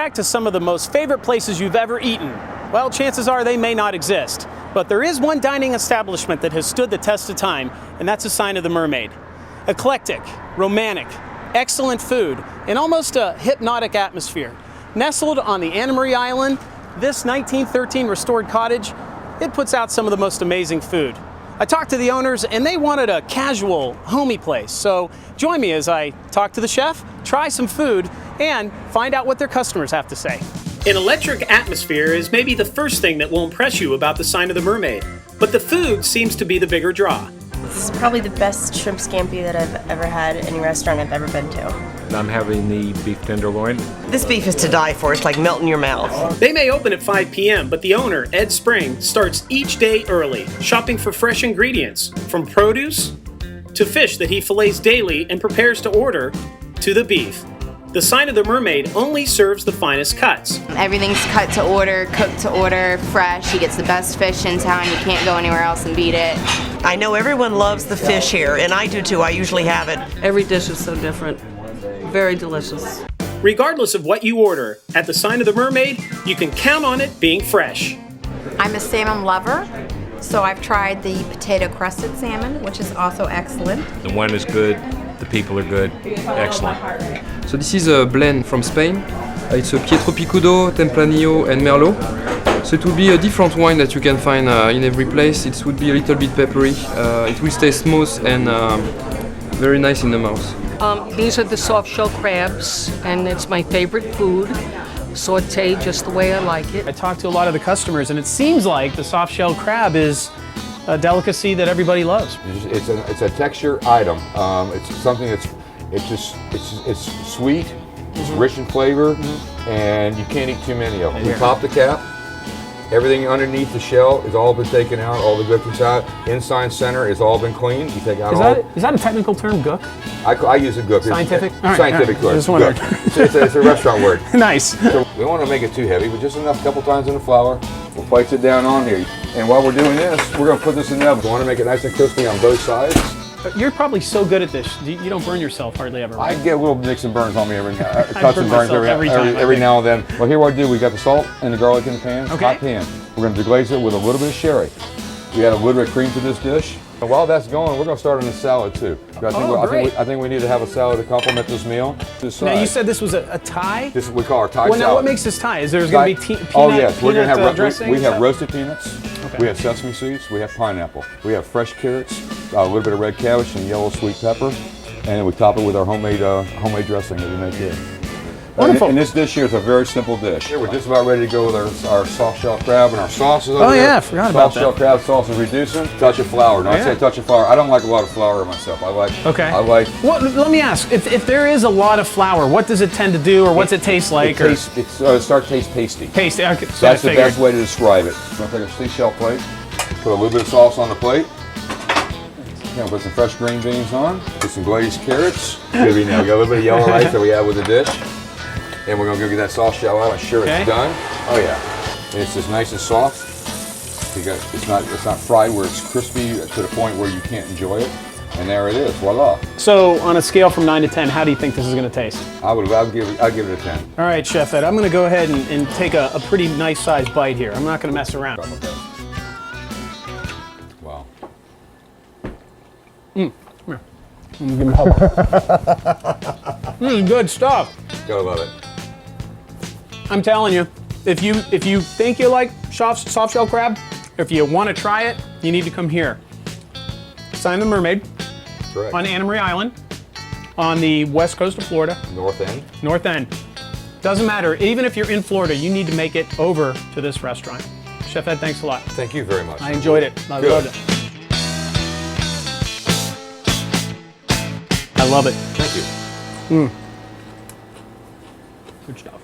back to some of the most favorite places you've ever eaten. Well, chances are they may not exist. But there is one dining establishment that has stood the test of time, and that's a sign of the Mermaid. Eclectic, romantic, excellent food, and almost a hypnotic atmosphere. Nestled on the Anna Marie Island, this 1913 restored cottage, it puts out some of the most amazing food. I talked to the owners and they wanted a casual, homey place. So join me as I talk to the chef, try some food, and find out what their customers have to say. An electric atmosphere is maybe the first thing that will impress you about the sign of the Mermaid, but the food seems to be the bigger draw. This is probably the best shrimp scampi that I've ever had at any restaurant I've ever been to. I'm having the beef tenderloin. This beef is to die for. It's like melt in your mouth. They may open at 5 p.m., but the owner, Ed Spring, starts each day early, shopping for fresh ingredients, from produce to fish that he fillets daily and prepares to order, to the beef. The sign of the Mermaid only serves the finest cuts. Everything's cut to order, cooked to order, fresh. He gets the best fish in town. You can't go anywhere else and beat it. I know everyone loves the fish here, and I do too. I usually have it. Every dish is so different. Very delicious. Regardless of what you order, at the sign of the Mermaid, you can count on it being fresh. I'm a salmon lover, so I've tried the potato crusted salmon, which is also excellent. The wine is good, the people are good, excellent. So this is a blend from Spain. It's a Pietro Picudo, Tempranillo and Merlot. So it will be a different wine that you can find in every place. It would be a little bit peppery. It will stay smooth and very nice in the mouth. These are the soft shell crabs, and it's my favorite food. Sauteed just the way I like it. I talked to a lot of the customers, and it seems like the soft shell crab is a delicacy that everybody loves. It's a texture item. It's something it's sweet, it's rich in flavor, and you can't eat too many of them. We pop the cap. Everything underneath the shell has all been taken out, all the gook inside. Inside center has all been cleaned. You take out Is that a technical term, gook? I use a gook. Scientific? Scientific word. Just wondering. It's a restaurant word. Nice. So we don't want to make it too heavy, but just enough, couple times in the flour. We'll place it down on here. And while we're doing this, we're going to put this in the oven. We want to make it nice and crispy on both sides. You're probably so good at this. You don't burn yourself hardly ever, right? I get little nicks and burns on me every now, cuts and burns every now and then. Well, here what I do, we got the salt and the garlic in the pan, hot pan. We're going to deglaze it with a little bit of sherry. We add a little bit of cream to this dish. And while that's going, we're going to start on the salad too. I think we need to have a salad to complement this meal. Now you said this was a Thai? This we call our Thai salad. Now what makes this Thai? Is there going to be peanut? Oh yes, we're going to have dressing? We have roasted peanuts. Okay. We have sesame seeds. We have pineapple. We have fresh carrots, a little bit of red cabbage and yellow sweet pepper, and then we top it with our homemade dressing that we make here. Wonderful. And this dish here is a very simple dish. Here we're just about ready to go with our soft shell crab and our sauces over there. Oh yeah, I forgot about that. Soft shell crab sauce is reducing. Touch of flour. Now I say a touch of flour. I don't like a lot of flour myself. Well, let me ask, if there is a lot of flour, what does it tend to do, or what's it taste like? It starts to taste pasty. Pasty, okay. So that's the best way to describe it. I'm going to take a seashell plate, put a little bit of sauce on the plate. Now put some fresh green beans on, put some glazed carrots. Give you now, we got a little bit of yellow rice that we add with the dish. And we're going to go get that soft shell out. I'm sure it's done. Oh yeah. And it's just nice and soft. It's not fried where it's crispy to the point where you can't enjoy it. And there it is. Voila. So on a scale from 9 to 10, how do you think this is going to taste? I'll give it a 10. All right, Chef Ed, I'm going to go ahead and take a pretty nice sized bite here. I'm not going to mess around. Wow. Come here. Give me a hug. Good stuff. Gotta love it. I'm telling you, if you think you like soft shell crab, if you want to try it, you need to come here. Sign of the Mermaid. Correct. On Anna Marie Island, on the west coast of Florida. North End. North End. Doesn't matter. Even if you're in Florida, you need to make it over to this restaurant. Chef Ed, thanks a lot. Thank you very much. I enjoyed it. I loved it. I love it. Thank you. Good stuff.